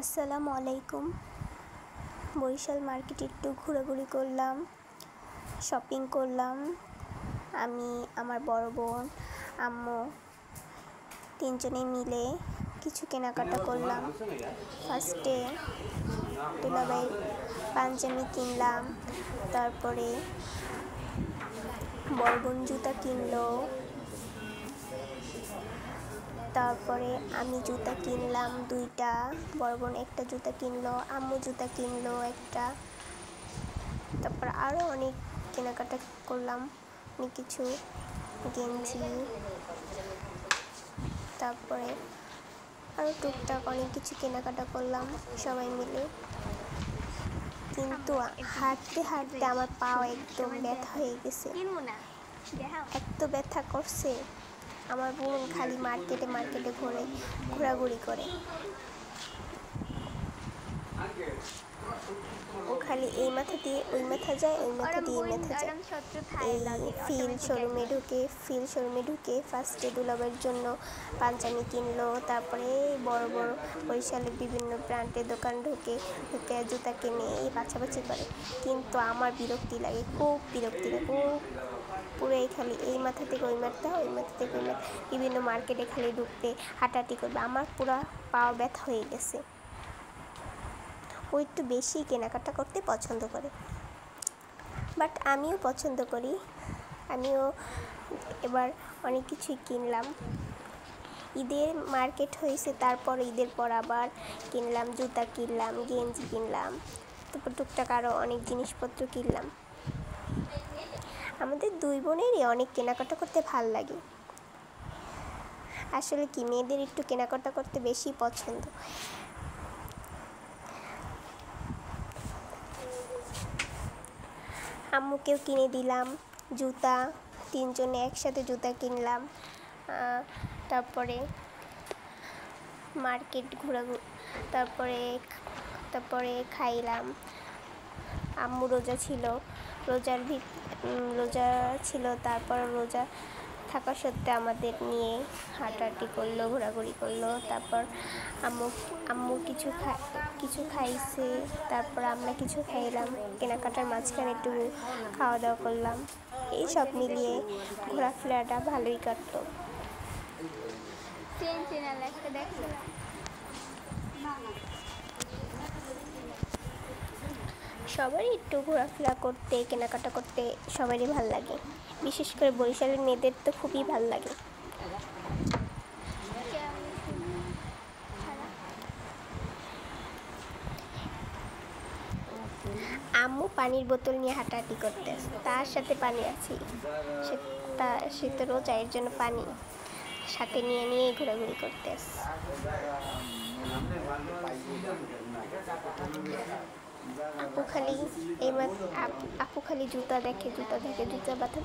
আসসালামু আলাইকুম। বরিশাল মার্কেটে একটু ঘোরাঘুরি করলাম, শপিং করলাম। আমি, আমার বড় বোন, আম্মু তিনজনে মিলে কিছু কেনাকাটা করলাম। ফার্স্টে দুলাভাইয়ের পাঞ্জাবি কিনলাম, তারপরে বড় বোন জুতা কিনলো, তারপরে আমি জুতা কিনলাম দুইটা, বড় বোন একটা জুতা কিনলো, আম্মু জুতা কিনলো একটা। তারপর আরও অনেক কেনাকাটা করলাম, অনেক কিছু গেঞ্জি, তারপরে আরও টুকটাক অনেক কিছু কেনাকাটা করলাম সবাই মিলে। কিন্তু হাঁটতে হাঁটতে আমার পাও একদম ব্যথা হয়ে গেছে, এত ব্যথা করছে। আমার বোন খালি মার্কেটে ঘোরাঘুরি করে, ও খালি এই মাথা দিয়ে ওই মাথা যায়, ওই মাথা দিয়ে এই মাথা যায়। এই ফিল শোরুমে ঢুকে ফার্স্টে দুলাভাইয়ের জন্য পাঞ্জাবি কিনলো, তারপরে বড় বড় বরিশালের বিভিন্ন ব্র্যান্ডের দোকান ঢুকে জুতা কিনে এই বাছাবাছি করে। কিন্তু আমার বিরক্তি লাগে, খুব বিরক্তি লাগে। ও পুরোই খালি এই মাথা থেকে ওই মাথা, ওই মাথা থেকে ওই মাথা, বিভিন্ন মার্কেটে খালি ঢুকতে হাঁটাহাঁটি করবে। আমার পুরো পাও ব্যথা হয়ে গেছে। ও একটু বেশি কেনাকাটা করতে পছন্দ করে, বাট আমিও পছন্দ করি। আমিও এবার অনেক কিছুই কিনলাম। ঈদের মার্কেট হয়েছে, তারপর ঈদের পর আবার কিনলাম, জুতা কিনলাম, গেঞ্জি কিনলাম, তারপর টুকটাক আরও অনেক জিনিসপত্র কিনলাম। আমাদের দুই বোনেরই অনেক কেনাকাটা করতে ভাল লাগে। আসলে কি, মেয়েদের একটু কেনাকাটা করতে বেশি পছন্দ। আম্মুকেও কিনে দিলাম জুতা, তিনজনে একসাথে জুতা কিনলাম। তারপরে মার্কেট তারপরে খাইলাম। আম্মু রোজা ছিল, রোজা ছিল। তারপর রোজা থাকা সত্ত্বেও আমাদের নিয়ে হাঁটাহাঁটি করলো, ঘোরাঘুরি করলো। তারপর আম্মু কিছু খাইছে, তারপর আমরা কিছু খাইলাম। কেনাকাটার মাঝখানে একটু খাওয়া দাওয়া করলাম। এই সব মিলিয়ে ঘোরাফেরাটা ভালোই কাটলো। সবারই একটু ঘোরাফেরা করতে, কেনাকাটা করতে সবারই ভাল লাগে। বিশেষ করে বরিশালের মেয়েদের তো খুবই ভাল লাগে। আম্মু পানির বোতল নিয়ে হাঁটাহাঁটি করতে, তার সাথে পানি আছে, সে তো রোজা, এর জন্য পানি সাথে নিয়ে ঘোরাঘুরি করতে। আপু খালি জুতা দেখে জুতা বাঁধা